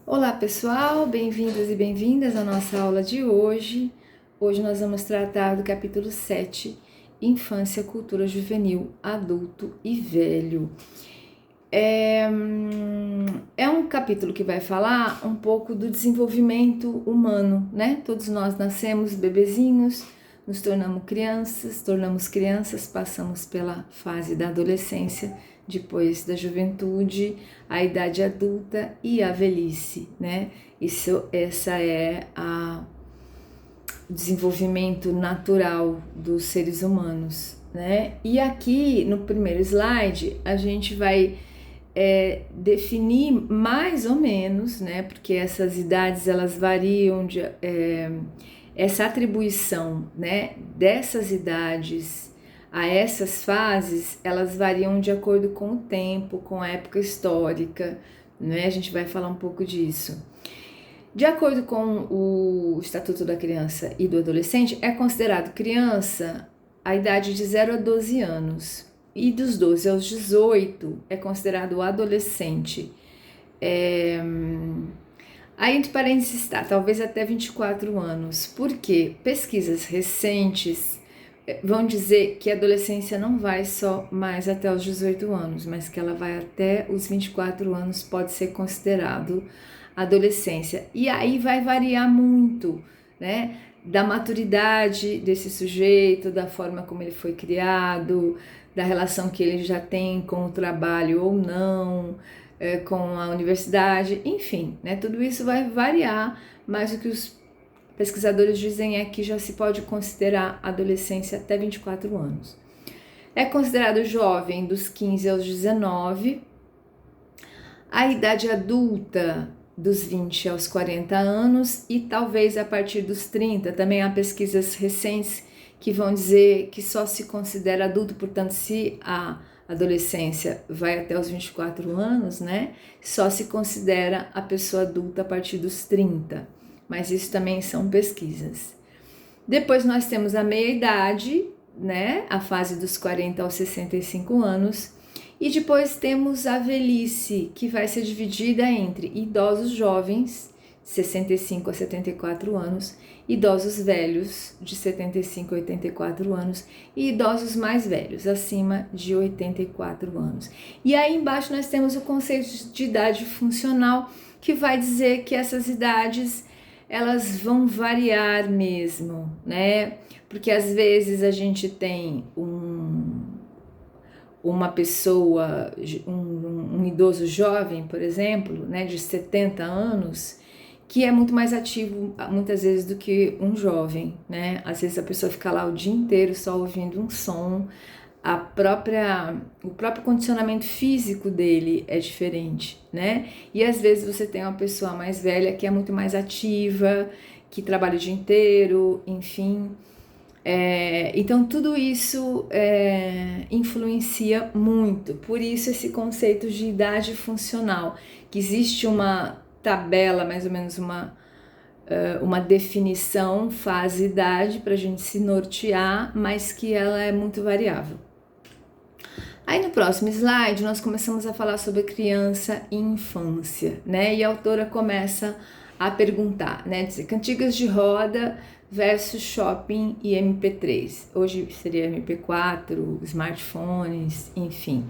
Olá pessoal, bem-vindos e bem-vindas à nossa aula de hoje. Hoje nós vamos tratar do capítulo 7, Infância, Cultura Juvenil, Adulto e Velho. É um capítulo que vai falar um pouco do desenvolvimento humano, né? Todos nós nascemos bebezinhos, nos tornamos crianças, passamos pela fase da adolescência, depois da juventude, a idade adulta e a velhice, né? Essa é o desenvolvimento natural dos seres humanos, né? E aqui no primeiro slide a gente vai definir mais ou menos, né? Porque essas idades elas variam essa atribuição, né? Dessas idades a essas fases, elas variam de acordo com o tempo, com a época histórica, né? A gente vai falar um pouco disso. De acordo com o Estatuto da Criança e do Adolescente, é considerado criança a idade de 0 a 12 anos. E dos 12 aos 18 é considerado adolescente. Aí entre parênteses está, talvez até 24 anos. Por quê? Pesquisas recentes vão dizer que a adolescência não vai só mais até os 18 anos, mas que ela vai até os 24 anos, pode ser considerado adolescência. E aí vai variar muito, né? Da maturidade desse sujeito, da forma como ele foi criado, da relação que ele já tem com o trabalho ou não, com a universidade, enfim, né? Tudo isso vai variar, mas o que os pesquisadores dizem é que já se pode considerar adolescência até 24 anos. É considerado jovem dos 15 aos 19, a idade adulta dos 20 aos 40 anos e talvez a partir dos 30. Também há pesquisas recentes que vão dizer que só se considera adulto, portanto, se a adolescência vai até os 24 anos, né? Só se considera a pessoa adulta a partir dos 30. Mas isso também são pesquisas. Depois nós temos a meia-idade, né? A fase dos 40 aos 65 anos. E depois temos a velhice, que vai ser dividida entre idosos jovens, 65 a 74 anos, idosos velhos, de 75 a 84 anos, e idosos mais velhos, acima de 84 anos. E aí embaixo nós temos o conceito de idade funcional, que vai dizer que essas idades elas vão variar mesmo, né? Porque às vezes a gente tem uma pessoa, um idoso jovem, por exemplo, né, de 70 anos, que é muito mais ativo muitas vezes do que um jovem, né? Às vezes a pessoa fica lá o dia inteiro só ouvindo um som, o próprio condicionamento físico dele é diferente, né? E às vezes você tem uma pessoa mais velha que é muito mais ativa, que trabalha o dia inteiro, enfim. Então tudo isso influencia muito, por isso esse conceito de idade funcional, que existe uma tabela, mais ou menos uma definição, fase, idade, para a gente se nortear, mas que ela é muito variável. Aí no próximo slide nós começamos a falar sobre criança e infância, né? E a autora começa a perguntar, né? Dizer, cantigas de roda versus shopping e MP3. Hoje seria MP4, smartphones, enfim.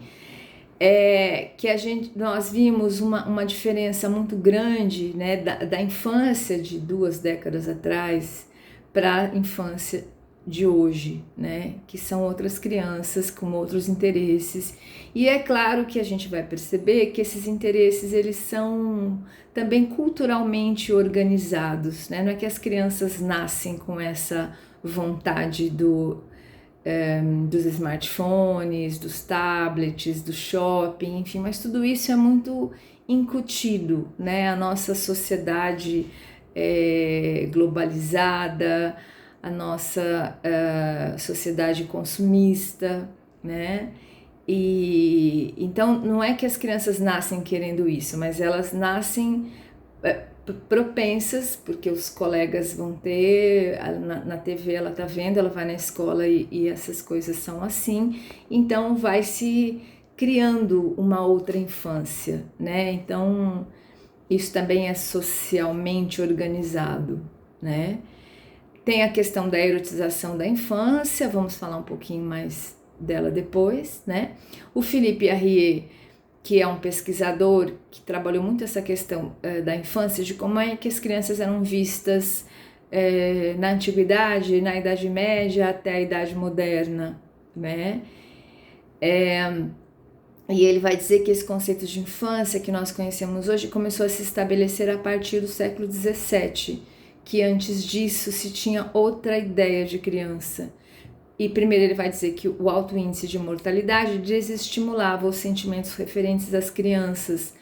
Nós vimos uma diferença muito grande, né, da infância de 2 décadas atrás para a infância de hoje, né, que são outras crianças com outros interesses. E é claro que a gente vai perceber que esses interesses eles são também culturalmente organizados, né? Não é que as crianças nascem com essa vontade dos smartphones, dos tablets, do shopping, enfim, mas tudo isso é muito incutido, né? A nossa sociedade globalizada, a nossa sociedade consumista, né? E então não é que as crianças nascem querendo isso, mas elas nascem propensas, porque os colegas vão ter, na TV ela tá vendo, ela vai na escola e essas coisas são assim, então vai se criando uma outra infância, né? Então isso também é socialmente organizado, né? Tem a questão da erotização da infância, vamos falar um pouquinho mais dela depois, né? O Philippe Arrier, que é um pesquisador que trabalhou muito essa questão da infância, de como é que as crianças eram vistas na antiguidade, na Idade Média até a Idade Moderna, né? E ele vai dizer que esse conceito de infância que nós conhecemos hoje começou a se estabelecer a partir do século XVII, que antes disso se tinha outra ideia de criança. E primeiro ele vai dizer que o alto índice de mortalidade desestimulava os sentimentos referentes às crianças.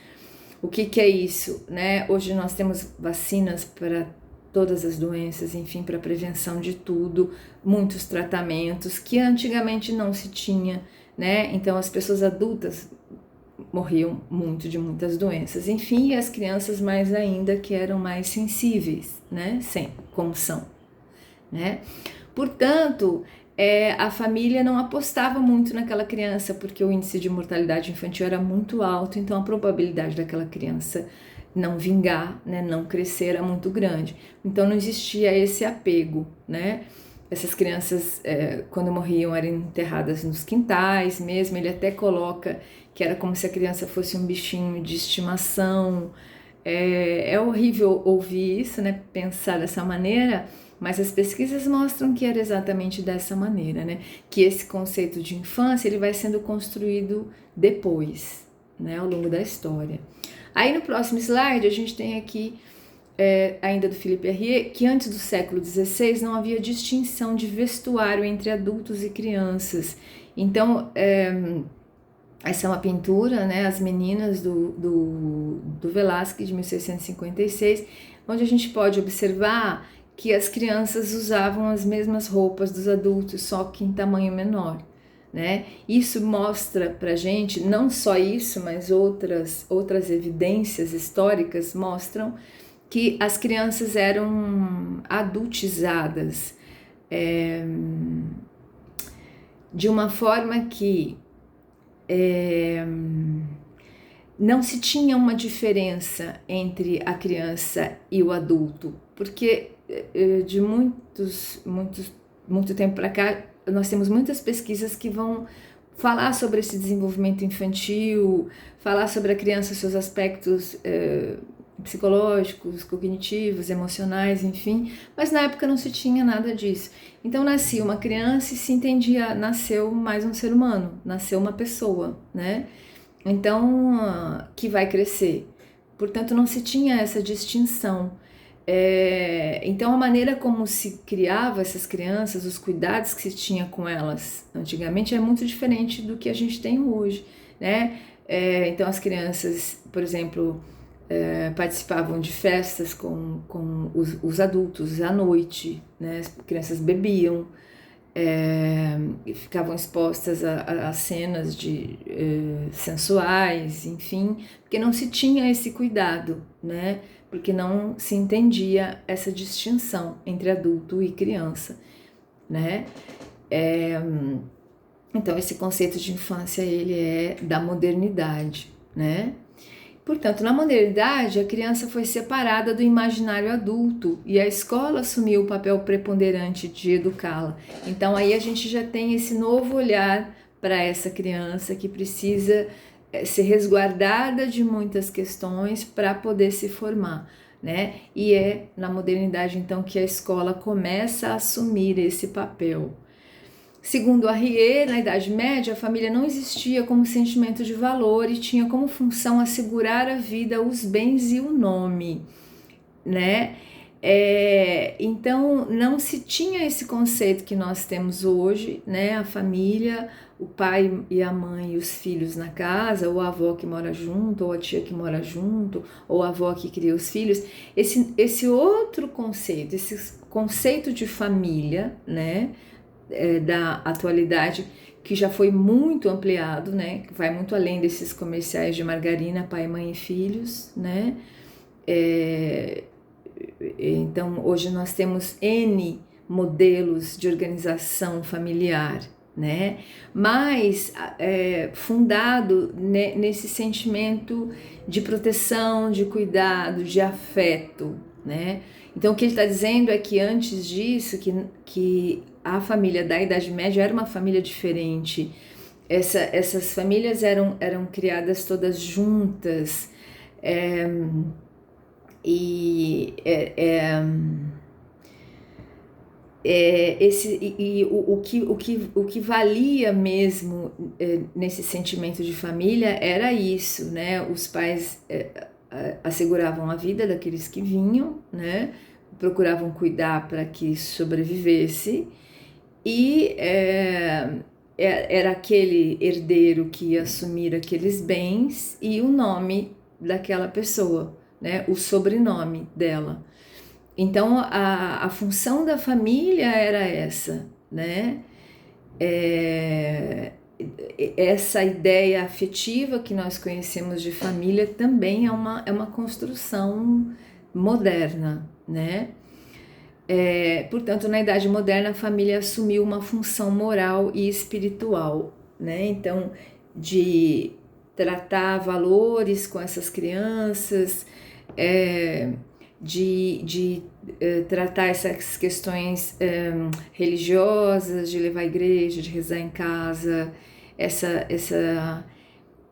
O que é isso, né? Hoje nós temos vacinas para todas as doenças, enfim, para prevenção de tudo, muitos tratamentos que antigamente não se tinha, né? Então as pessoas adultas morriam muito de muitas doenças, enfim, e as crianças mais ainda, que eram mais sensíveis, né? Como são, né? Portanto, a família não apostava muito naquela criança, porque o índice de mortalidade infantil era muito alto, então a probabilidade daquela criança não vingar, né, não crescer era muito grande. Então não existia esse apego, né? Essas crianças, quando morriam, eram enterradas nos quintais mesmo. Ele até coloca que era como se a criança fosse um bichinho de estimação. É horrível ouvir isso, né? Pensar dessa maneira, mas as pesquisas mostram que era exatamente dessa maneira, né? Que esse conceito de infância ele vai sendo construído depois, né? Ao longo da história. Aí no próximo slide a gente tem aqui ainda do Philippe Arrier, que antes do século XVI não havia distinção de vestuário entre adultos e crianças. Então, essa é uma pintura, né, As Meninas, do Velázquez, de 1656, onde a gente pode observar que as crianças usavam as mesmas roupas dos adultos, só que em tamanho menor, né? Isso mostra pra gente, não só isso, mas outras evidências históricas mostram que as crianças eram adultizadas de uma forma que não se tinha uma diferença entre a criança e o adulto, porque de muito tempo para cá nós temos muitas pesquisas que vão falar sobre esse desenvolvimento infantil, falar sobre a criança, seus aspectos psicológicos, cognitivos, emocionais, enfim, mas na época não se tinha nada disso. Então nascia uma criança e se entendia, nasceu mais um ser humano, nasceu uma pessoa, né? Então, que vai crescer. Portanto, não se tinha essa distinção. Então, a maneira como se criava essas crianças, os cuidados que se tinha com elas antigamente é muito diferente do que a gente tem hoje, né? Então, as crianças, por exemplo, participavam de festas com os adultos à noite, né? As crianças bebiam, e ficavam expostas a cenas sensuais, enfim, porque não se tinha esse cuidado, né? Porque não se entendia essa distinção entre adulto e criança, né? Então esse conceito de infância ele é da modernidade, né? Portanto, na modernidade, a criança foi separada do imaginário adulto e a escola assumiu o papel preponderante de educá-la. Então, aí a gente já tem esse novo olhar para essa criança que precisa ser resguardada de muitas questões para poder se formar, né? E é na modernidade, então, que a escola começa a assumir esse papel. Segundo Arrier, na Idade Média, a família não existia como sentimento de valor e tinha como função assegurar a vida, os bens e o nome, né? Então, não se tinha esse conceito que nós temos hoje, né? A família, o pai e a mãe e os filhos na casa, ou a avó que mora junto, ou a tia que mora junto, ou a avó que cria os filhos. Esse outro conceito, esse conceito de família, né? Da atualidade, que já foi muito ampliado, né? Que vai muito além desses comerciais de margarina, pai, mãe e filhos, né? Então, hoje nós temos N modelos de organização familiar, né? Mas fundado nesse sentimento de proteção, de cuidado, de afeto, né? Então o que ele está dizendo é que antes disso, que a família da Idade Média era uma família diferente. Essas famílias eram criadas todas juntas, o que valia mesmo nesse sentimento de família era isso, né? Os pais asseguravam a vida daqueles que vinham, né? Procuravam cuidar para que sobrevivesse, e era aquele herdeiro que ia assumir aqueles bens e o nome daquela pessoa, né? O sobrenome dela. Então a função da família era essa, né? Essa ideia afetiva que nós conhecemos de família também é uma construção moderna, né? Portanto, na Idade Moderna, a família assumiu uma função moral e espiritual, né? Então, de tratar valores com essas crianças, de tratar essas questões religiosas, de levar à igreja, de rezar em casa,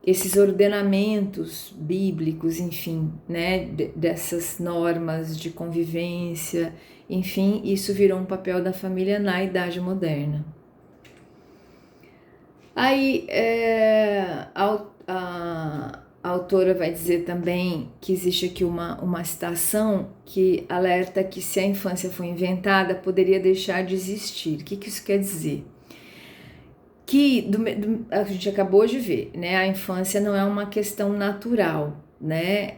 esses ordenamentos bíblicos, enfim, né, dessas normas de convivência, enfim, isso virou um papel da família na Idade Moderna. Aí a autora vai dizer também que existe aqui uma citação que alerta que se a infância foi inventada, poderia deixar de existir. O que isso quer dizer? Que a gente acabou de ver, né? A infância não é uma questão natural, né?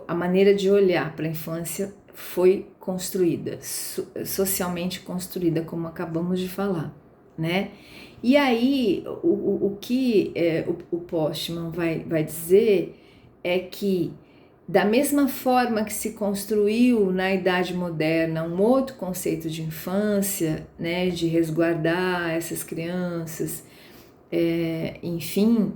A maneira de olhar para a infância foi construída, socialmente construída, como acabamos de falar, né? E aí, o que o Postman vai dizer é que, da mesma forma que se construiu na Idade Moderna um outro conceito de infância, né, de resguardar essas crianças, enfim,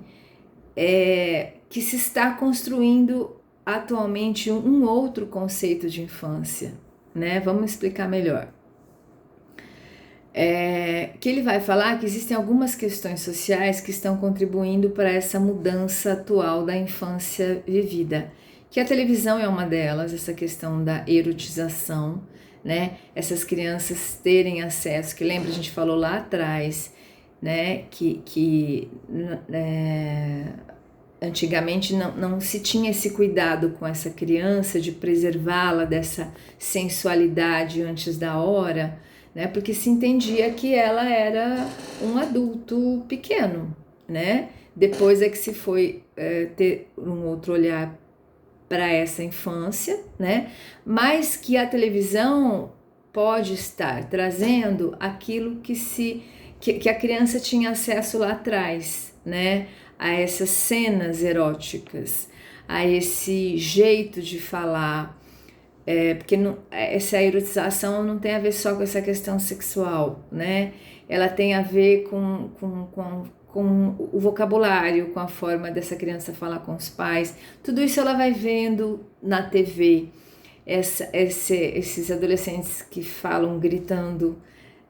que se está construindo atualmente um outro conceito de infância, né? Vamos explicar melhor. Que ele vai falar que existem algumas questões sociais que estão contribuindo para essa mudança atual da infância vivida, que a televisão é uma delas, essa questão da erotização, né? Essas crianças terem acesso, que lembra, a gente falou lá atrás, né? Que antigamente não se tinha esse cuidado com essa criança de preservá-la dessa sensualidade antes da hora, né? Porque se entendia que ela era um adulto pequeno, né? Depois é que se foi ter um outro olhar para essa infância, né? Mas que a televisão pode estar trazendo aquilo que a criança tinha acesso lá atrás, né? A essas cenas eróticas, a esse jeito de falar, porque essa erotização não tem a ver só com essa questão sexual, né? Ela tem a ver com o vocabulário, com a forma dessa criança falar com os pais. Tudo isso ela vai vendo na TV, esses adolescentes que falam gritando,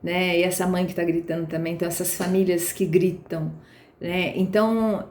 né? E essa mãe que está gritando também, então essas famílias que gritam, né? Então,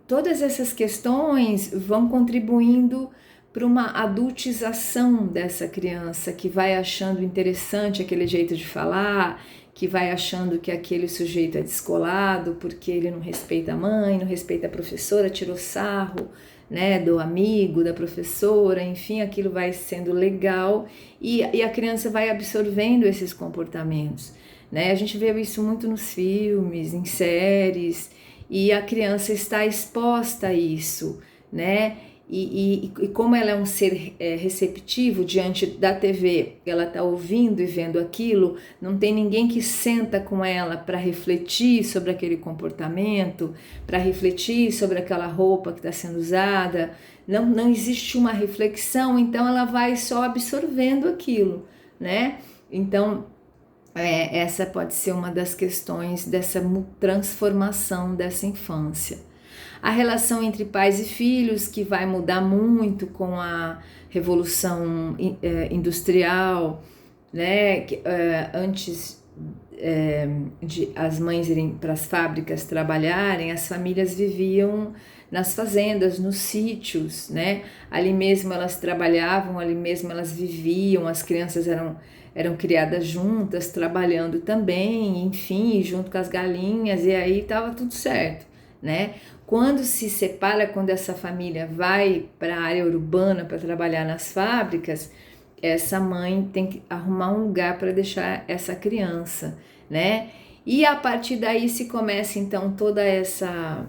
todas essas questões vão contribuindo para uma adultização dessa criança, que vai achando interessante aquele jeito de falar, que vai achando que aquele sujeito é descolado porque ele não respeita a mãe, não respeita a professora, tirou sarro, né, do amigo, da professora, enfim, aquilo vai sendo legal e a criança vai absorvendo esses comportamentos, né? A gente vê isso muito nos filmes, em séries, e a criança está exposta a isso, né? E como ela é um ser receptivo diante da TV, ela está ouvindo e vendo aquilo, não tem ninguém que senta com ela para refletir sobre aquele comportamento, para refletir sobre aquela roupa que está sendo usada, não existe uma reflexão, então ela vai só absorvendo aquilo, né? Então, Essa pode ser uma das questões dessa transformação dessa infância. A relação entre pais e filhos, que vai mudar muito com a revolução industrial, né? Antes de as mães irem para as fábricas trabalharem, as famílias viviam nas fazendas, nos sítios, né? Ali mesmo elas trabalhavam, ali mesmo elas viviam, as crianças eram criadas juntas, trabalhando também, enfim, junto com as galinhas, e aí estava tudo certo, né? Quando se separa, quando essa família vai para a área urbana para trabalhar nas fábricas, essa mãe tem que arrumar um lugar para deixar essa criança, né? E a partir daí se começa então toda essa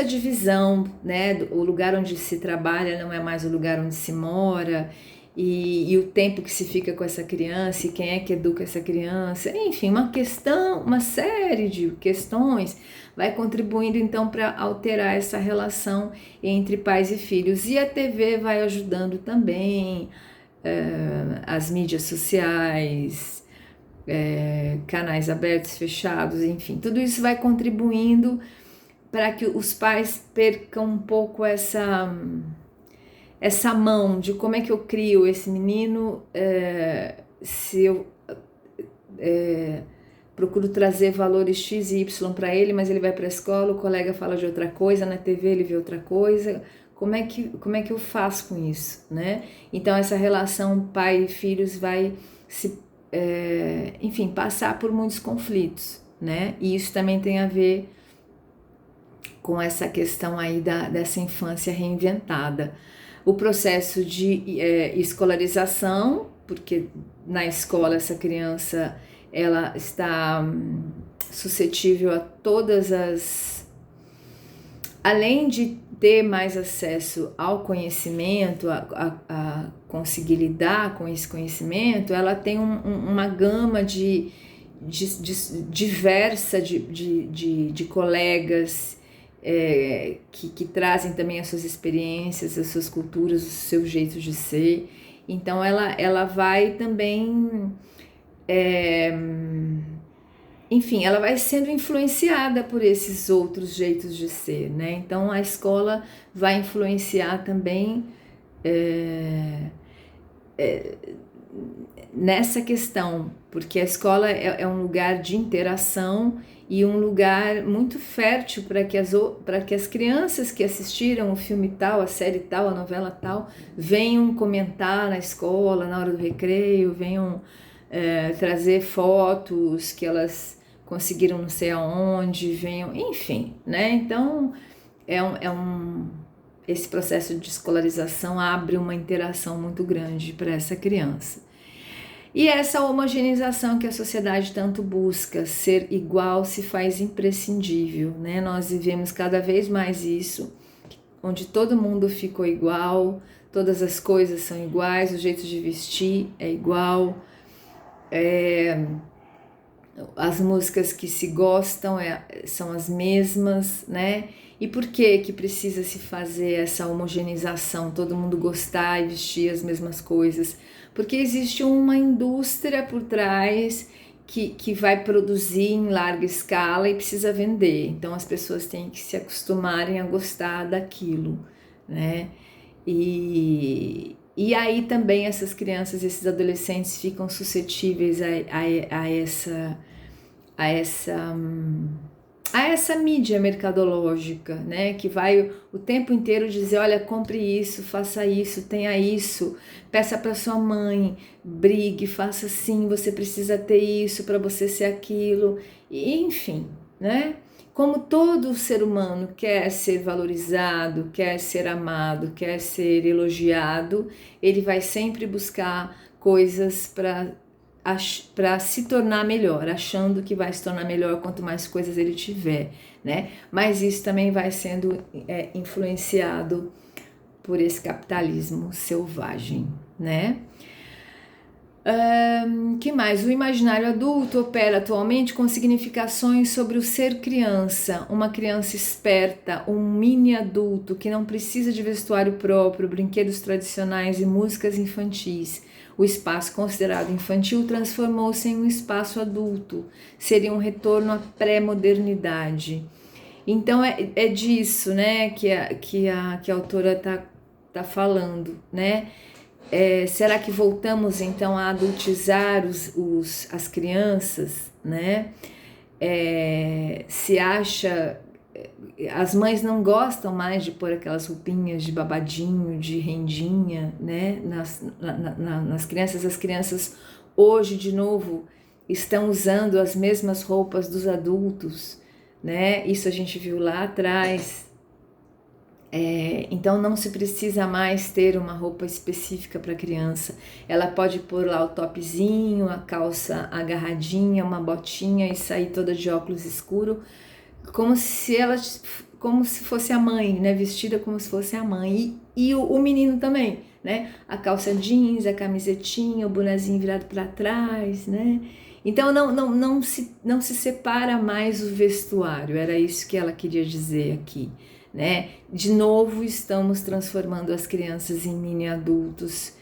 divisão, né? O lugar onde se trabalha não é mais o lugar onde se mora, e o tempo que se fica com essa criança, e quem é que educa essa criança, enfim, uma série de questões vai contribuindo então para alterar essa relação entre pais e filhos. E a TV vai ajudando também, as mídias sociais, canais abertos, fechados, enfim, tudo isso vai contribuindo para que os pais percam um pouco essa mão de como é que eu crio esse menino, se eu procuro trazer valores X e Y para ele, mas ele vai para a escola, o colega fala de outra coisa, na TV ele vê outra coisa, como é que eu faço com isso, né? Então essa relação pai e filhos vai enfim, passar por muitos conflitos, né? E isso também tem a ver com essa questão aí dessa infância reinventada. O processo de escolarização, porque na escola essa criança ela está suscetível a todas além de ter mais acesso ao conhecimento, a conseguir lidar com esse conhecimento, ela tem uma gama diversa de colegas que trazem também as suas experiências, as suas culturas, os seus jeitos de ser. Então ela vai também, enfim, ela vai sendo influenciada por esses outros jeitos de ser, né? Então a escola vai influenciar também nessa questão, porque a escola é um lugar de interação e um lugar muito fértil para que as crianças que assistiram o filme tal, a série tal, a novela tal, venham comentar na escola, na hora do recreio, venham trazer fotos que elas conseguiram não sei aonde, venham, enfim, né? Então esse processo de escolarização abre uma interação muito grande para essa criança. E essa homogeneização que a sociedade tanto busca, ser igual, se faz imprescindível, né? Nós vivemos cada vez mais isso, onde todo mundo ficou igual, todas as coisas são iguais, o jeito de vestir é igual, as músicas que se gostam são as mesmas, né? E por que precisa se fazer essa homogeneização, todo mundo gostar e vestir as mesmas coisas? Porque existe uma indústria por trás que vai produzir em larga escala e precisa vender. Então as pessoas têm que se acostumarem a gostar daquilo, né? E aí também essas crianças, esses adolescentes ficam suscetíveis a essa mídia mercadológica, né, que vai o tempo inteiro dizer, olha, compre isso, faça isso, tenha isso, peça para sua mãe, brigue, faça assim, você precisa ter isso para você ser aquilo, e, enfim, né? Como todo ser humano quer ser valorizado, quer ser amado, quer ser elogiado, ele vai sempre buscar coisas para se tornar melhor, achando que vai se tornar melhor quanto mais coisas ele tiver, né? Mas isso também vai sendo influenciado por esse capitalismo selvagem, né? Que mais? O imaginário adulto opera atualmente com significações sobre o ser criança, uma criança esperta, um mini adulto que não precisa de vestuário próprio, brinquedos tradicionais e músicas infantis. O espaço considerado infantil transformou-se em um espaço adulto, seria um retorno à pré-modernidade. Então é disso, né, que a autora tá falando, né? Será que voltamos então a adultizar as crianças, né? Se acha, as mães não gostam mais de pôr aquelas roupinhas de babadinho, de rendinha, né? Nas crianças, as crianças hoje de novo estão usando as mesmas roupas dos adultos, né? Isso a gente viu lá atrás. Então não se precisa mais ter uma roupa específica para criança. Ela pode pôr lá o topzinho, a calça agarradinha, uma botinha e sair toda de óculos escuro, como se fosse a mãe, né? Vestida como se fosse a mãe. E o menino também, né? A calça jeans, a camisetinha, o bonezinho virado para trás, né? Então não se separa mais o vestuário. Era isso que ela queria dizer aqui. Né? De novo, estamos transformando as crianças em mini adultos.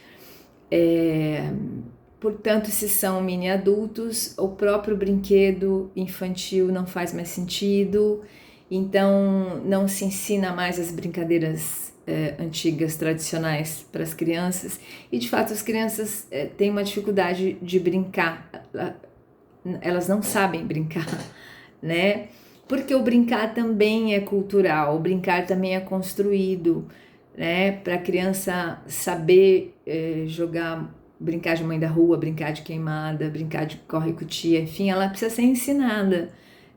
Portanto, se são mini adultos, o próprio brinquedo infantil não faz mais sentido, então não se ensina mais as brincadeiras antigas, tradicionais para as crianças, e de fato as crianças têm uma dificuldade de brincar, elas não sabem brincar, né? Porque o brincar também é cultural, o brincar também é construído, né? Para a criança saber brincar de mãe da rua, brincar de queimada, brincar de corre-cutia, enfim, ela precisa ser ensinada,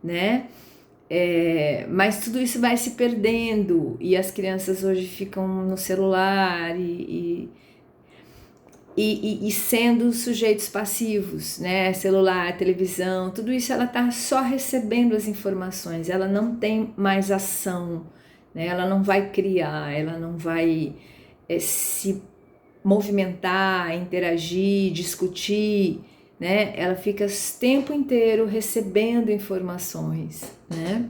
né? Mas tudo isso vai se perdendo e as crianças hoje ficam no celular e sendo sujeitos passivos, né? Celular, televisão, tudo isso ela está só recebendo as informações, ela não tem mais ação, né? Ela não vai criar, ela não vai se movimentar, interagir, discutir, né? Ela fica o tempo inteiro recebendo informações, né?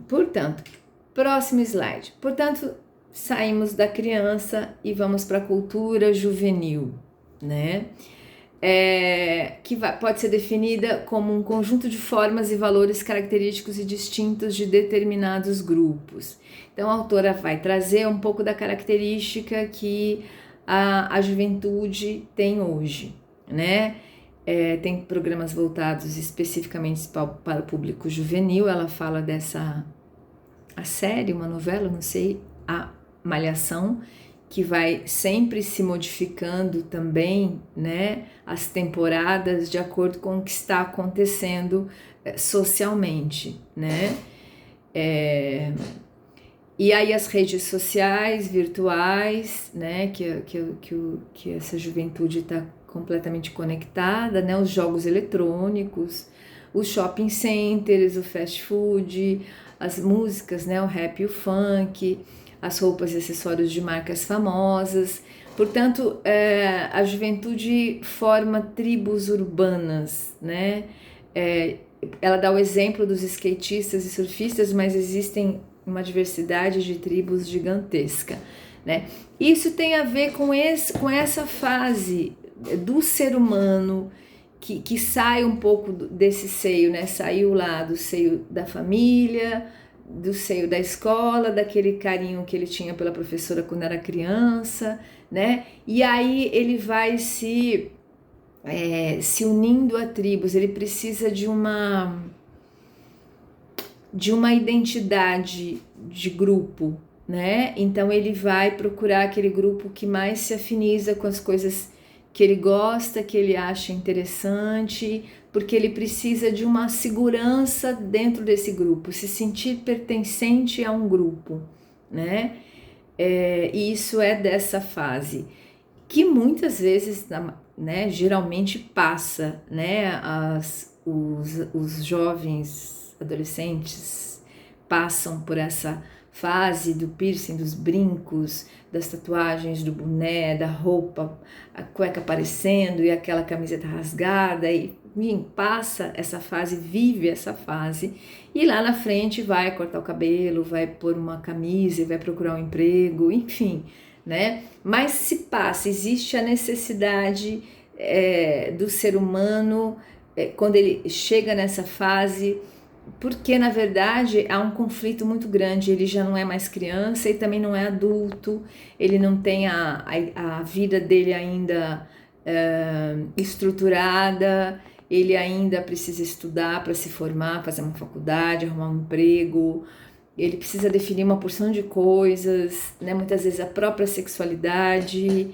Portanto, próximo slide. Portanto, saímos da criança e vamos para a cultura juvenil, né? Pode ser definida como um conjunto de formas e valores característicos e distintos de determinados grupos. Então, a autora vai trazer um pouco da característica que a juventude tem hoje, né? Tem programas voltados especificamente para o público juvenil. Ela fala a série, uma novela, não sei, a Malhação, que vai sempre se modificando também, né, as temporadas de acordo com o que está acontecendo socialmente, né? E aí as redes sociais, virtuais, né, que essa juventude está completamente conectada, né, os jogos eletrônicos, os shopping centers, o fast food, as músicas, né, o rap e o funk, as roupas e acessórios de marcas famosas. Portanto, a juventude forma tribos urbanas, né? Ela dá o exemplo dos skatistas e surfistas, mas existem uma diversidade de tribos gigantesca, né? Isso tem a ver com essa fase do ser humano que sai um pouco desse seio, né? Saiu lá do seio da família, do seio da escola, daquele carinho que ele tinha pela professora quando era criança, né? E aí ele vai se unindo a tribos, ele precisa de uma identidade de grupo, né? Então ele vai procurar aquele grupo que mais se afiniza com as coisas que ele gosta, que ele acha interessante, porque ele precisa de uma segurança dentro desse grupo, se sentir pertencente a um grupo, né? E isso é dessa fase, que muitas vezes, né, geralmente passa, né? Os jovens adolescentes passam por essa fase do piercing, dos brincos, das tatuagens, do boné, da roupa, a cueca aparecendo e aquela camiseta rasgada, e passa essa fase, vive essa fase, e lá na frente vai cortar o cabelo, vai pôr uma camisa, vai procurar um emprego, enfim, né? Mas se passa, existe a necessidade do ser humano quando ele chega nessa fase, porque na verdade há um conflito muito grande, ele já não é mais criança e também não é adulto, ele não tem a vida dele ainda estruturada, ele ainda precisa estudar para se formar, fazer uma faculdade, arrumar um emprego, ele precisa definir uma porção de coisas, né? Muitas vezes a própria sexualidade,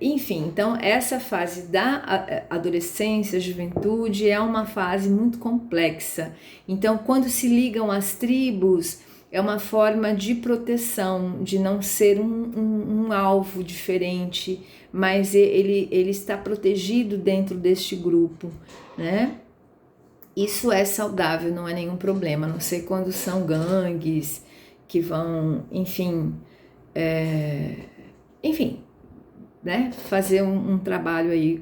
enfim, então essa fase da adolescência, juventude é uma fase muito complexa. Então, quando se ligam às tribos, é uma forma de proteção, de não ser um alvo diferente, mas ele está protegido dentro deste grupo, né? Isso é saudável, não é nenhum problema, a não sei quando são gangues que vão, enfim, né, fazer um trabalho aí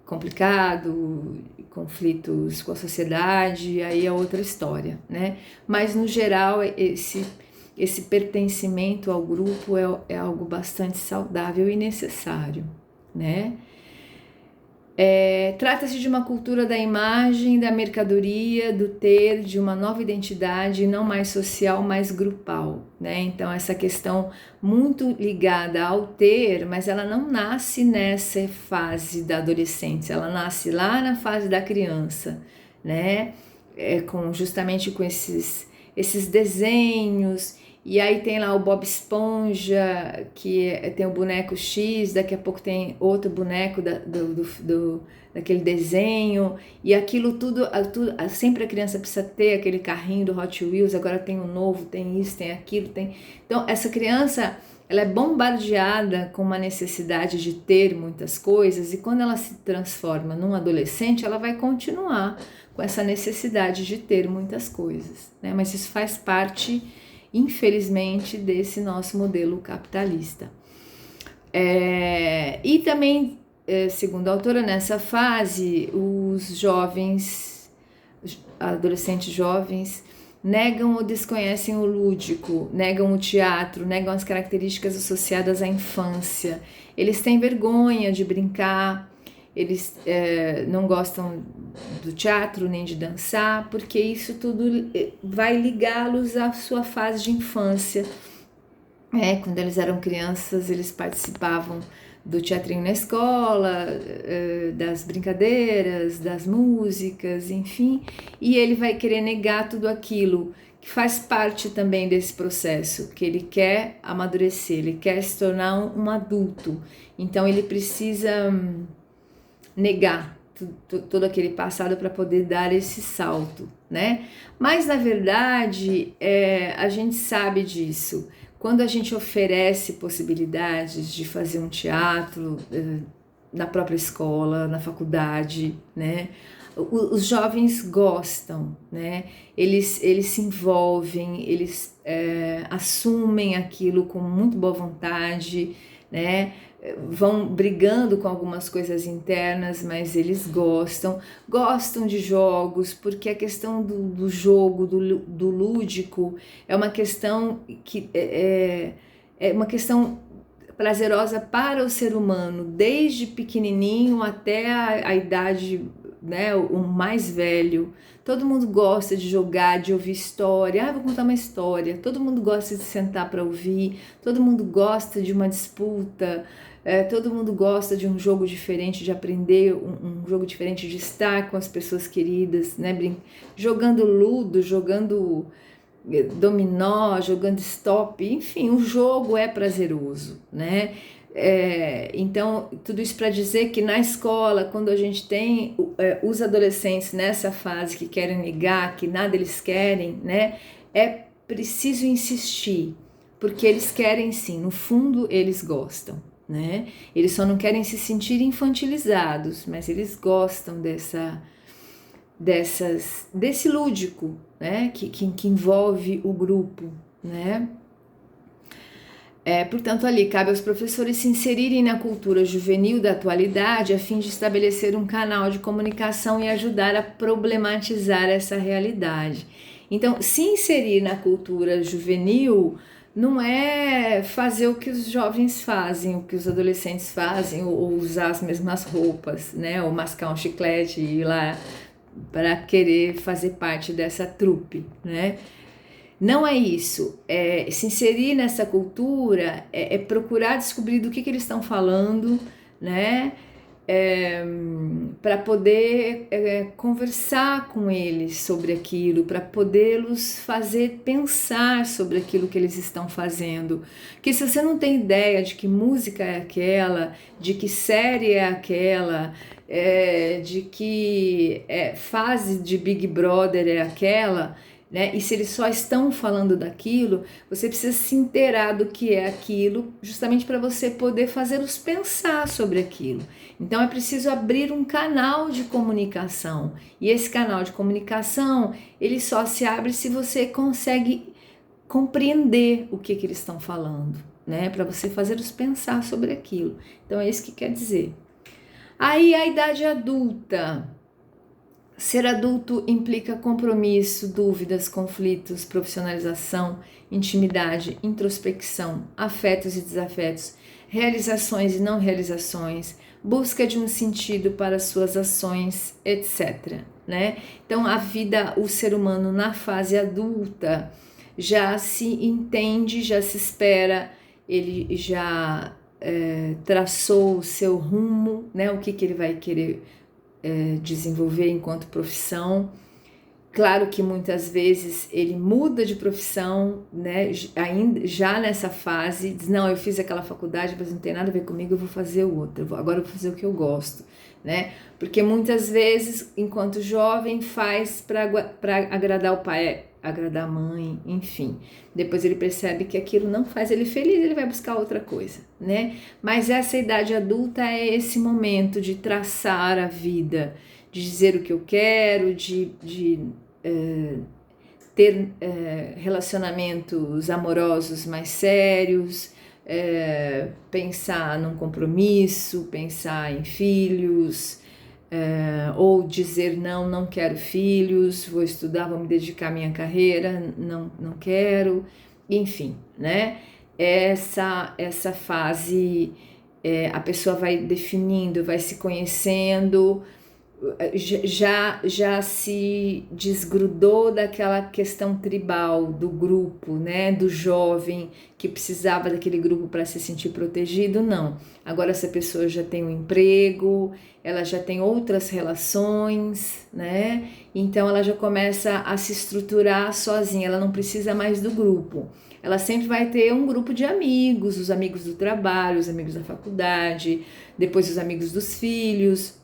complicado, conflitos com a sociedade, aí é outra história, né? Mas no geral esse pertencimento ao grupo é algo bastante saudável e necessário, né? Trata-se de uma cultura da imagem, da mercadoria, do ter, de uma nova identidade, não mais social, mais grupal, né? Então, essa questão muito ligada ao ter, mas ela não nasce nessa fase da adolescência, ela nasce lá na fase da criança, né? Justamente com esses desenhos. E aí tem lá o Bob Esponja, que tem o boneco X, daqui a pouco tem outro boneco daquele desenho, e aquilo tudo, sempre a criança precisa ter aquele carrinho do Hot Wheels, agora tem o novo, tem isso, tem aquilo, tem... Então essa criança, ela é bombardeada com uma necessidade de ter muitas coisas, e quando ela se transforma num adolescente, ela vai continuar com essa necessidade de ter muitas coisas, né? Mas isso faz parte, infelizmente, desse nosso modelo capitalista. E também, segundo a autora, nessa fase, os jovens, adolescentes jovens, negam ou desconhecem o lúdico, negam o teatro, negam as características associadas à infância. Eles têm vergonha de brincar, eles não gostam do teatro nem de dançar, porque isso tudo vai ligá-los à sua fase de infância. Quando eles eram crianças, eles participavam do teatrinho na escola, das brincadeiras, das músicas, enfim, e ele vai querer negar tudo aquilo que faz parte também desse processo, que ele quer amadurecer, ele quer se tornar um adulto, então ele precisa negar todo aquele passado para poder dar esse salto, né? Mas na verdade a gente sabe disso. Quando a gente oferece possibilidades de fazer um teatro na própria escola, na faculdade, né? Os jovens gostam, né? Eles se envolvem, eles assumem aquilo com muito boa vontade, né? Vão brigando com algumas coisas internas, mas eles gostam de jogos, porque a questão do jogo, do lúdico, é uma questão que é uma questão prazerosa para o ser humano, desde pequenininho até a idade, né, o mais velho. Todo mundo gosta de jogar, de ouvir história. Vou contar uma história. Todo mundo gosta de sentar para ouvir, todo mundo gosta de uma disputa, todo mundo gosta de um jogo diferente, de aprender um jogo diferente, de estar com as pessoas queridas, né? Jogando ludo, jogando dominó, jogando stop, enfim, o jogo é prazeroso, né? Então, tudo isso para dizer que na escola, quando a gente tem os adolescentes nessa fase que querem negar, que nada eles querem, né? É preciso insistir, porque eles querem sim, no fundo eles gostam, né? Eles só não querem se sentir infantilizados, mas eles gostam desse lúdico, né? Que envolve o grupo, né? Portanto, ali cabe aos professores se inserirem na cultura juvenil da atualidade a fim de estabelecer um canal de comunicação e ajudar a problematizar essa realidade. Então, se inserir na cultura juvenil não é fazer o que os jovens fazem, o que os adolescentes fazem, ou usar as mesmas roupas, né? Ou mascar um chiclete e ir lá para querer fazer parte dessa trupe, né? Não é isso. Se inserir nessa cultura é procurar descobrir do que eles estão falando, né? Para poder conversar com eles sobre aquilo, para podê-los fazer pensar sobre aquilo que eles estão fazendo. Porque se você não tem ideia de que música é aquela, de que série é aquela, de que fase de Big Brother é aquela, né? E se eles só estão falando daquilo, você precisa se inteirar do que é aquilo, justamente para você poder fazê-los pensar sobre aquilo. Então é preciso abrir um canal de comunicação. E esse canal de comunicação, ele só se abre se você consegue compreender o que eles estão falando, né? Para você fazê-los pensar sobre aquilo. Então é isso que quer dizer. Aí a idade adulta. Ser adulto implica compromisso, dúvidas, conflitos, profissionalização, intimidade, introspecção, afetos e desafetos, realizações e não realizações, busca de um sentido para suas ações, etc. Né? Então, a vida, o ser humano na fase adulta já se entende, já se espera, ele já traçou o seu rumo, né? O que ele vai querer desenvolver enquanto profissão. Claro que muitas vezes ele muda de profissão, né? Ainda já nessa fase, diz, não, eu fiz aquela faculdade, mas não tem nada a ver comigo, eu vou fazer outra, agora eu vou fazer o que eu gosto, né? Porque muitas vezes, enquanto jovem, faz para agradar o pai, agradar a mãe, enfim. Depois ele percebe que aquilo não faz ele feliz, ele vai buscar outra coisa, né? Mas essa idade adulta é esse momento de traçar a vida, de dizer o que eu quero, de ter relacionamentos amorosos mais sérios, pensar num compromisso, pensar em filhos, ou dizer não quero filhos, vou estudar, vou me dedicar à minha carreira, não quero, enfim, né? Essa fase a pessoa vai definindo, vai se conhecendo, já se desgrudou daquela questão tribal do grupo, né, do jovem que precisava daquele grupo para se sentir protegido, não. Agora essa pessoa já tem um emprego, ela já tem outras relações, né, então ela já começa a se estruturar sozinha, ela não precisa mais do grupo. Ela sempre vai ter um grupo de amigos, os amigos do trabalho, os amigos da faculdade, depois os amigos dos filhos,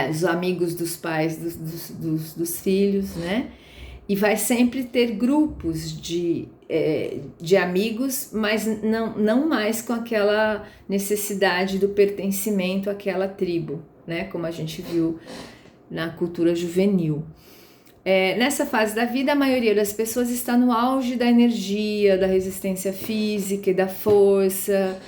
os amigos dos pais dos filhos, né? E vai sempre ter grupos de amigos, mas não mais com aquela necessidade do pertencimento àquela tribo, né? Como a gente viu na cultura juvenil. Nessa fase da vida, a maioria das pessoas está no auge da energia, da resistência física e da força,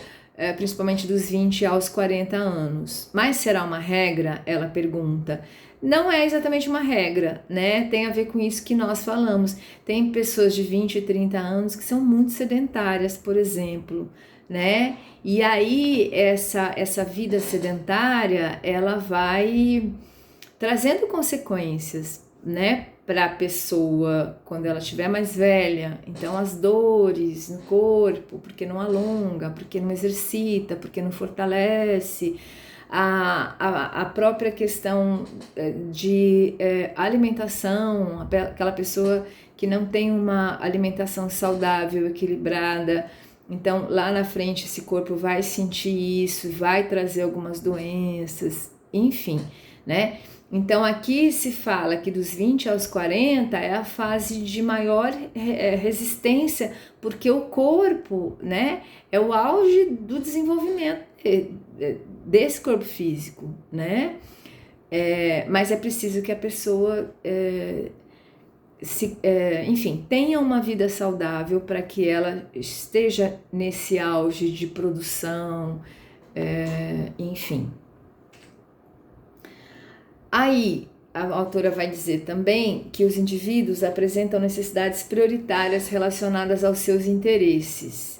principalmente dos 20 aos 40 anos. Mas será uma regra? Ela pergunta. Não é exatamente uma regra, né? Tem a ver com isso que nós falamos. Tem pessoas de 20 e 30 anos que são muito sedentárias, por exemplo, né? E aí essa vida sedentária, ela vai trazendo consequências, né, para a pessoa quando ela estiver mais velha. Então as dores no corpo, porque não alonga, porque não exercita, porque não fortalece, a própria questão de alimentação, aquela pessoa que não tem uma alimentação saudável, equilibrada. Então lá na frente esse corpo vai sentir isso, vai trazer algumas doenças, enfim, né? Então aqui se fala que dos 20 aos 40 é a fase de maior resistência, porque o corpo, né, é o auge do desenvolvimento desse corpo físico, né? Mas é preciso que a pessoa enfim, tenha uma vida saudável para que ela esteja nesse auge de produção, enfim. Aí, a autora vai dizer também que os indivíduos apresentam necessidades prioritárias relacionadas aos seus interesses.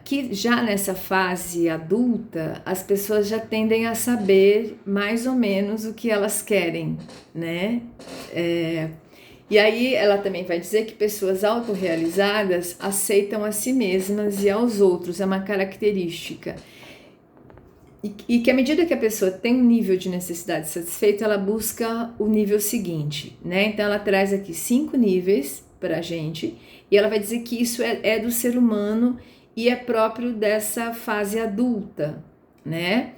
Que já nessa fase adulta, as pessoas já tendem a saber mais ou menos o que elas querem, né? E aí ela também vai dizer que pessoas autorrealizadas aceitam a si mesmas e aos outros, é uma característica. E que à medida que a pessoa tem um nível de necessidade satisfeito, ela busca o nível seguinte, né? Então ela traz aqui 5 níveis para a gente, e ela vai dizer que isso é do ser humano e é próprio dessa fase adulta, né?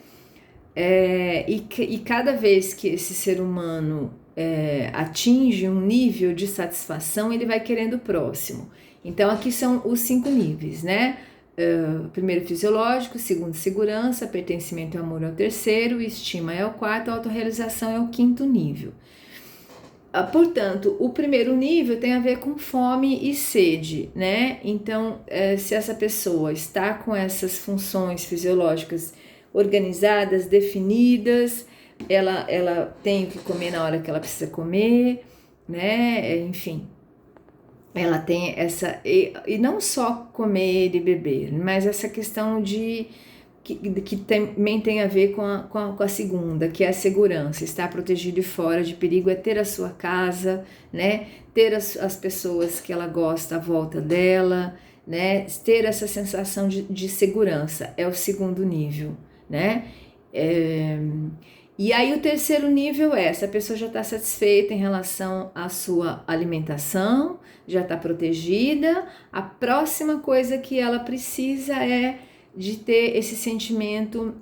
E cada vez que esse ser humano atinge um nível de satisfação, ele vai querendo o próximo. Então aqui são os 5 níveis, né? Primeiro fisiológico, segundo segurança, pertencimento e amor é o terceiro, estima é o quarto, autorrealização é o quinto nível. Portanto, o primeiro nível tem a ver com fome e sede, né? Então, se essa pessoa está com essas funções fisiológicas organizadas, definidas, ela tem que comer na hora que ela precisa comer, né? Enfim, ela tem essa... E não só comer e beber, mas essa questão que também tem a ver com a segunda, que é a segurança, estar protegido e fora de perigo, é ter a sua casa, né? Ter as pessoas que ela gosta à volta dela, né? Ter essa sensação de segurança, é o segundo nível, né? E aí o terceiro nível essa pessoa já está satisfeita em relação à sua alimentação, já está protegida, a próxima coisa que ela precisa é de ter esse sentimento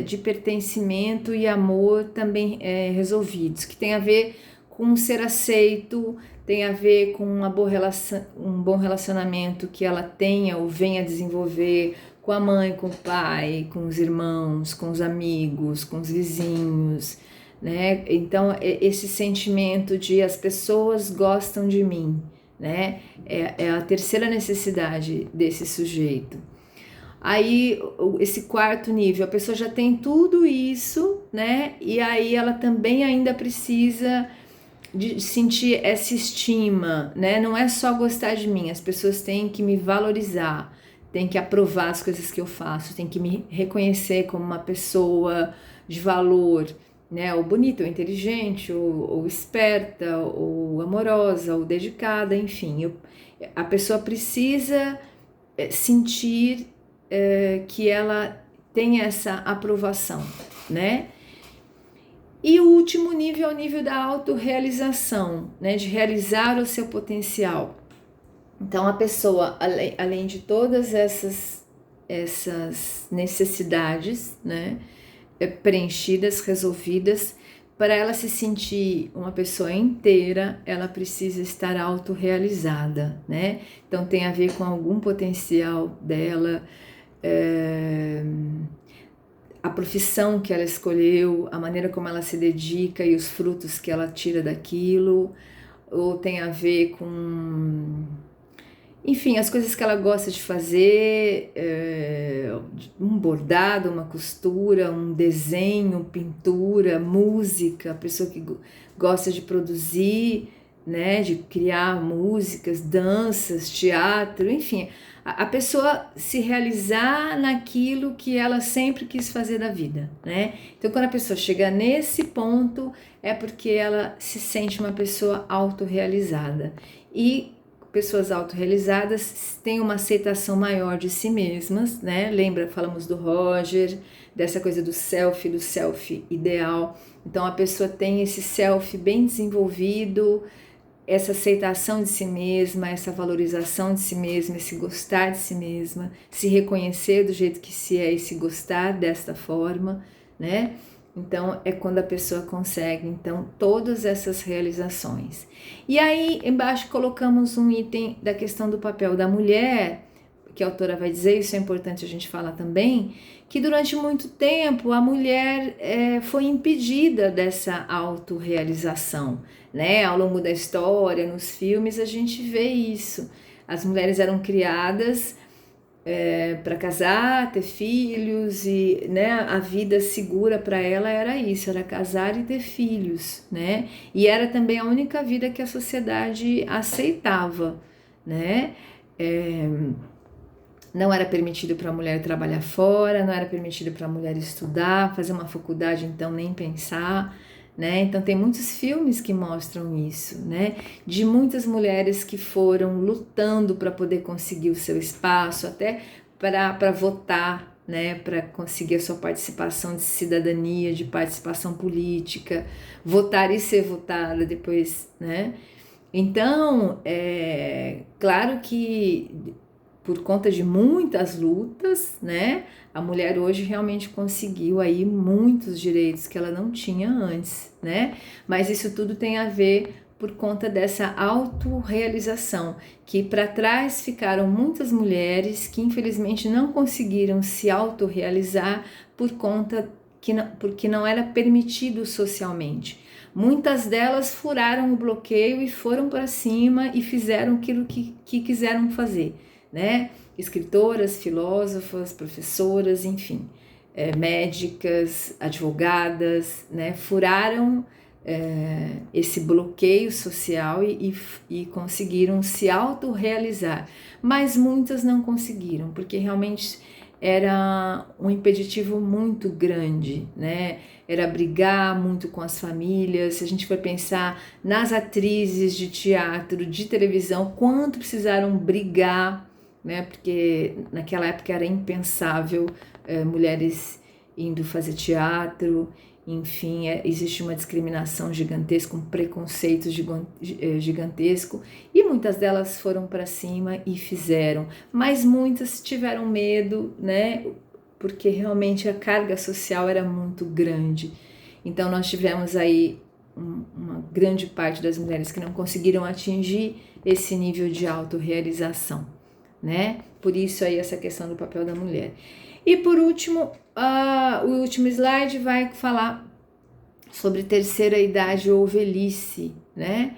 de pertencimento e amor também resolvidos, que tem a ver com ser aceito, tem a ver com um bom relacionamento que ela tenha ou venha desenvolver com a mãe, com o pai, com os irmãos, com os amigos, com os vizinhos, né? Então, esse sentimento de as pessoas gostam de mim, né? É a terceira necessidade desse sujeito. Aí, esse quarto nível, a pessoa já tem tudo isso, né? E aí ela também ainda precisa de sentir essa estima, né? Não é só gostar de mim, as pessoas têm que me valorizar, têm que aprovar as coisas que eu faço, têm que me reconhecer como uma pessoa de valor, né? Ou bonita, ou inteligente, ou esperta, ou amorosa, ou dedicada, enfim. A pessoa precisa sentir que ela tem essa aprovação, né? E o último nível é o nível da autorrealização, né? De realizar o seu potencial. Então a pessoa, além de todas essas necessidades, né? Preenchidas, resolvidas, para ela se sentir uma pessoa inteira, ela precisa estar autorrealizada, né? Então tem a ver com algum potencial dela, a profissão que ela escolheu, a maneira como ela se dedica e os frutos que ela tira daquilo, ou tem a ver com, enfim, as coisas que ela gosta de fazer, um bordado, uma costura, um desenho, pintura, música, a pessoa que gosta de produzir, né, de criar músicas, danças, teatro, enfim, a pessoa se realizar naquilo que ela sempre quis fazer da vida, né? Então, quando a pessoa chega nesse ponto, é porque ela se sente uma pessoa autorrealizada. E pessoas autorrealizadas têm uma aceitação maior de si mesmas, né? Lembra, falamos do Roger, dessa coisa do self ideal. Então, a pessoa tem esse self bem desenvolvido, essa aceitação de si mesma, essa valorização de si mesma, esse gostar de si mesma, se reconhecer do jeito que se é e se gostar desta forma, né? Então, é quando a pessoa consegue, então, todas essas realizações. E aí, embaixo, colocamos um item da questão do papel da mulher, que a autora vai dizer, isso é importante a gente falar também, que durante muito tempo a mulher foi impedida dessa autorrealização. né? Ao longo da história, nos filmes, a gente vê isso. As mulheres eram criadas para casar, ter filhos e, né, a vida segura para ela era isso, era casar e ter filhos, né? E era também a única vida que a sociedade aceitava, né? Não era permitido para a mulher trabalhar fora, não era permitido para a mulher estudar, fazer uma faculdade, então nem pensar, né? Então tem muitos filmes que mostram isso, né? De muitas mulheres que foram lutando para poder conseguir o seu espaço, até para votar, né? Para conseguir a sua participação de cidadania, de participação política, votar e ser votada depois, né? Então, é claro que por conta de muitas lutas, né, a mulher hoje realmente conseguiu aí muitos direitos que ela não tinha antes, né? Mas isso tudo tem a ver por conta dessa autorrealização, que para trás ficaram muitas mulheres que infelizmente não conseguiram se autorrealizar por conta porque não era permitido socialmente. Muitas delas furaram o bloqueio e foram para cima e fizeram aquilo que quiseram fazer, né? Escritoras, filósofas, professoras, enfim, médicas, advogadas, né? Furaram esse bloqueio social e conseguiram se autorrealizar, mas muitas não conseguiram, porque realmente era um impeditivo muito grande, né? Era brigar muito com as famílias. Se a gente for pensar nas atrizes de teatro, de televisão, quanto precisaram brigar, né? Porque naquela época era impensável mulheres indo fazer teatro, enfim, existe uma discriminação gigantesca, um preconceito gigantesco, e muitas delas foram para cima e fizeram, mas muitas tiveram medo, né? Porque realmente a carga social era muito grande. Então nós tivemos aí uma grande parte das mulheres que não conseguiram atingir esse nível de autorrealização, né? Por isso aí essa questão do papel da mulher. E por último, o último slide vai falar sobre terceira idade ou velhice, né?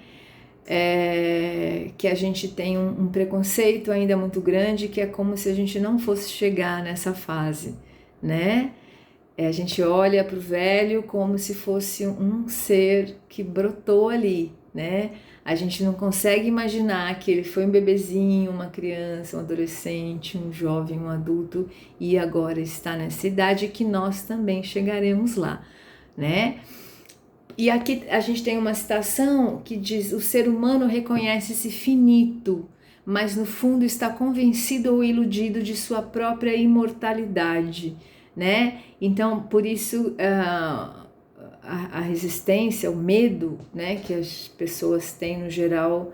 Que a gente tem um preconceito ainda muito grande, que é como se a gente não fosse chegar nessa fase, né? A gente olha para o velho como se fosse um ser que brotou ali, né? A gente não consegue imaginar que ele foi um bebezinho, uma criança, um adolescente, um jovem, um adulto e agora está nessa idade que nós também chegaremos lá, né? E aqui a gente tem uma citação que diz: o ser humano reconhece-se finito, mas no fundo está convencido ou iludido de sua própria imortalidade, né? Então, por isso a resistência, o medo, né, que as pessoas têm no geral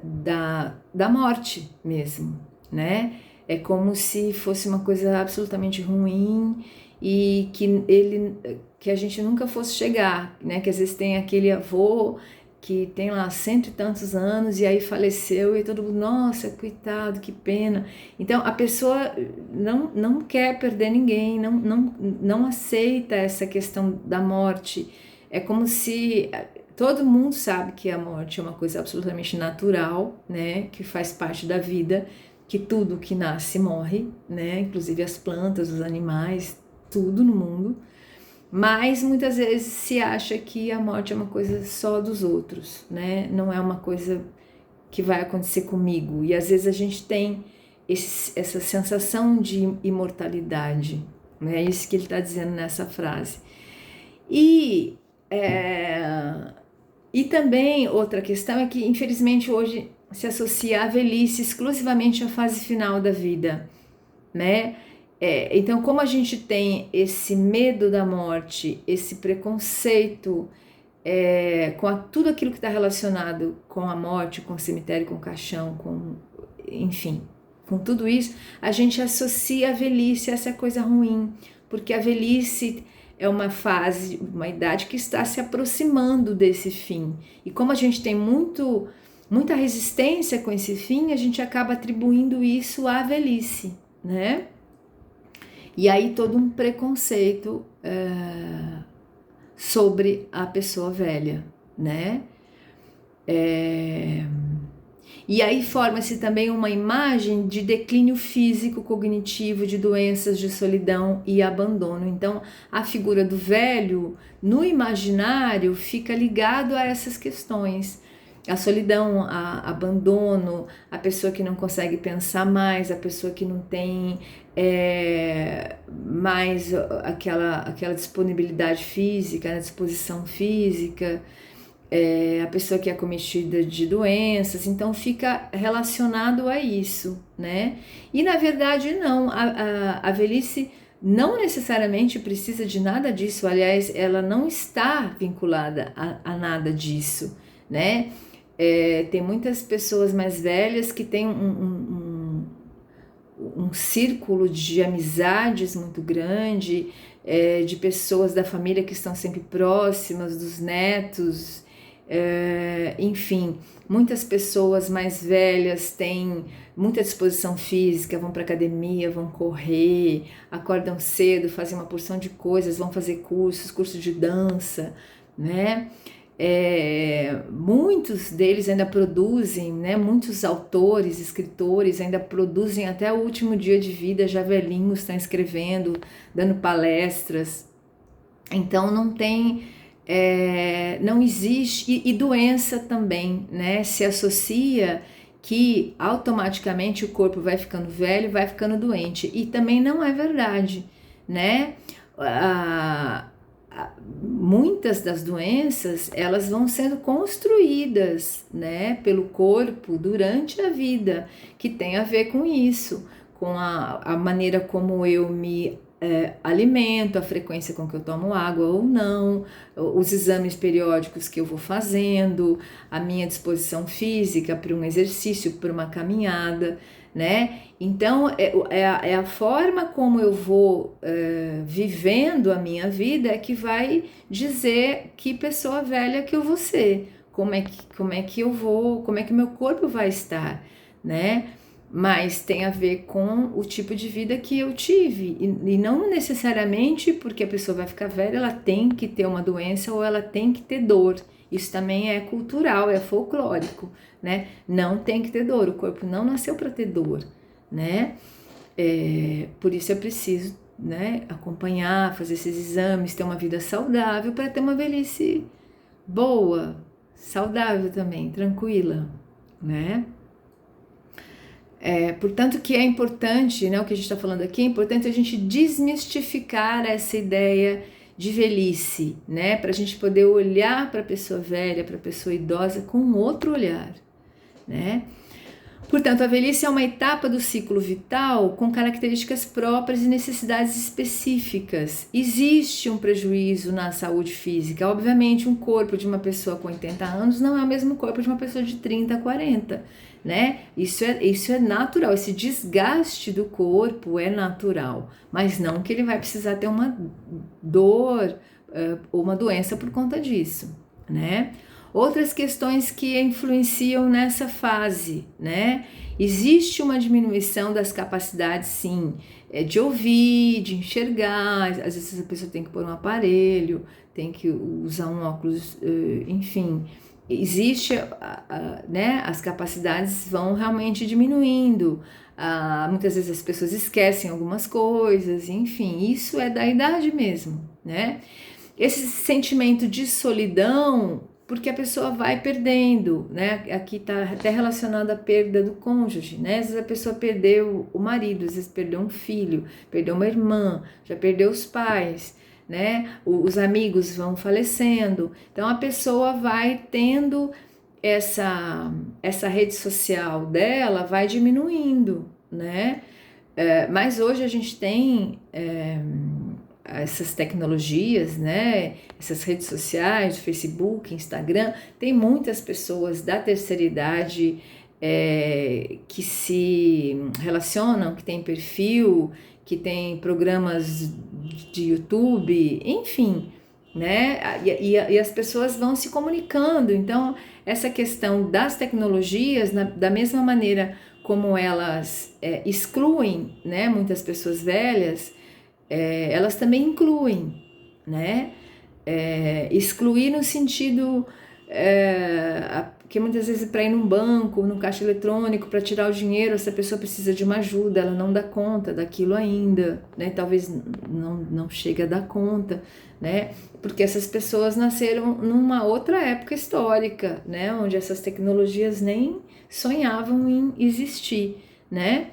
da morte mesmo, né? É como se fosse uma coisa absolutamente ruim e que a gente nunca fosse chegar, né? Que às vezes tem aquele avô que tem lá cento e tantos anos e aí faleceu e todo mundo, nossa, coitado, que pena. Então a pessoa não quer perder ninguém, não aceita essa questão da morte. É como se todo mundo sabe que a morte é uma coisa absolutamente natural, né? Que faz parte da vida, que tudo que nasce morre, né? Inclusive as plantas, os animais, tudo no mundo. Mas muitas vezes se acha que a morte é uma coisa só dos outros, né? Não é uma coisa que vai acontecer comigo. E às vezes a gente tem essa sensação de imortalidade, né? É isso que ele está dizendo nessa frase. E também outra questão é que, infelizmente, hoje se associa a velhice exclusivamente à fase final da vida, né? Então, como a gente tem esse medo da morte, esse preconceito com tudo aquilo que está relacionado com a morte, com o cemitério, com o caixão, enfim, com tudo isso, a gente associa a velhice a essa coisa ruim, porque a velhice é uma fase, uma idade que está se aproximando desse fim. E como a gente tem muita resistência com esse fim, a gente acaba atribuindo isso à velhice, né? E aí todo um preconceito sobre a pessoa velha, né? E aí forma-se também uma imagem de declínio físico, cognitivo, de doenças, de solidão e abandono. Então, a figura do velho, no imaginário, fica ligado a essas questões. A solidão, a abandono, a pessoa que não consegue pensar mais, a pessoa que não tem mais aquela disponibilidade física, a disposição física, a pessoa que é acometida de doenças, então fica relacionado a isso, né? E na verdade não, a velhice não necessariamente precisa de nada disso, aliás, ela não está vinculada a nada disso, né? Tem muitas pessoas mais velhas que têm um círculo de amizades muito grande, de pessoas da família que estão sempre próximas, dos netos, enfim, muitas pessoas mais velhas têm muita disposição física, vão para academia, vão correr, acordam cedo, fazem uma porção de coisas, vão fazer curso de dança, né? Muitos deles ainda produzem, né? Muitos autores, escritores ainda produzem até o último dia de vida, já velhinhos, estão escrevendo, dando palestras. Então não existe, e doença também, né? Se associa que automaticamente o corpo vai ficando velho, vai ficando doente, e também não é verdade, né? Muitas das doenças, elas vão sendo construídas, né, pelo corpo durante a vida, que tem a ver com isso, com a maneira como eu me alimento, a frequência com que eu tomo água ou não, os exames periódicos que eu vou fazendo, a minha disposição física para um exercício, para uma caminhada, né? Então é a forma como eu vou vivendo a minha vida que vai dizer que pessoa velha que eu vou ser, como é que eu vou, como é que meu corpo vai estar, né? Mas tem a ver com o tipo de vida que eu tive, e não necessariamente porque a pessoa vai ficar velha, ela tem que ter uma doença ou ela tem que ter dor. Isso também é cultural, é folclórico, né? Não tem que ter dor, o corpo não nasceu para ter dor, né? Por isso é preciso, né, acompanhar, fazer esses exames, ter uma vida saudável para ter uma velhice boa, saudável também, tranquila, né? Portanto que é importante, né, o que a gente está falando aqui, é importante a gente desmistificar essa ideia de velhice, né, para a gente poder olhar para a pessoa velha, para a pessoa idosa com outro olhar, né. Portanto, a velhice é uma etapa do ciclo vital com características próprias e necessidades específicas. Existe um prejuízo na saúde física. Obviamente, um corpo de uma pessoa com 80 anos não é o mesmo corpo de uma pessoa de 30, 40, né? Isso é natural, esse desgaste do corpo é natural, mas não que ele vai precisar ter uma dor ou uma doença por conta disso, né? Outras questões que influenciam nessa fase, né? Existe uma diminuição das capacidades, sim, de ouvir, de enxergar. Às vezes a pessoa tem que pôr um aparelho, tem que usar um óculos, enfim. Existe, né? As capacidades vão realmente diminuindo. Muitas vezes as pessoas esquecem algumas coisas, enfim, isso é da idade mesmo, né? Esse sentimento de solidão, porque a pessoa vai perdendo, né? Aqui está até relacionado à perda do cônjuge, né? Às vezes a pessoa perdeu o marido, às vezes perdeu um filho, perdeu uma irmã, já perdeu os pais, né? Os amigos vão falecendo. Então a pessoa vai tendo essa rede social dela, vai diminuindo, né? Mas hoje a gente tem essas tecnologias, né? Essas redes sociais, Facebook, Instagram, tem muitas pessoas da terceira idade que se relacionam, que tem perfil, que tem programas de YouTube, enfim, né? E as pessoas vão se comunicando. Então, essa questão das tecnologias, da mesma maneira como elas excluem, né, muitas pessoas velhas, elas também incluem, né? Excluir no sentido Porque muitas vezes para ir num banco, num caixa eletrônico, para tirar o dinheiro, essa pessoa precisa de uma ajuda, ela não dá conta daquilo ainda, né? Talvez não chegue a dar conta, né? Porque essas pessoas nasceram numa outra época histórica, né? Onde essas tecnologias nem sonhavam em existir, né?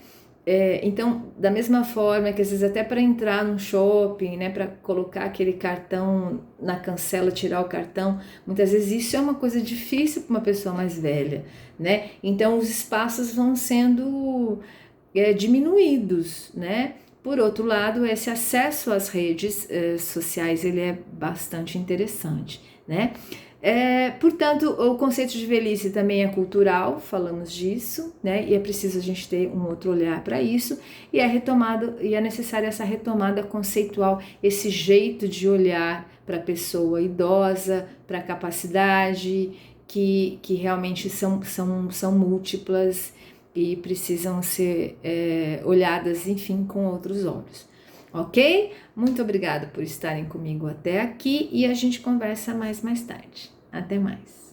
Então, da mesma forma que às vezes até para entrar num shopping, né, para colocar aquele cartão na cancela, tirar o cartão, muitas vezes isso é uma coisa difícil para uma pessoa mais velha, né? Então, os espaços vão sendo diminuídos, né? Por outro lado, esse acesso às redes sociais, ele é bastante interessante, né? Portanto, o conceito de velhice também é cultural, falamos disso, né? E é preciso a gente ter um outro olhar para isso, e é necessária essa retomada conceitual, esse jeito de olhar para a pessoa idosa, para a capacidade, que realmente são múltiplas e precisam ser olhadas, enfim, com outros olhos. Ok? Muito obrigada por estarem comigo até aqui e a gente conversa mais tarde. Até mais.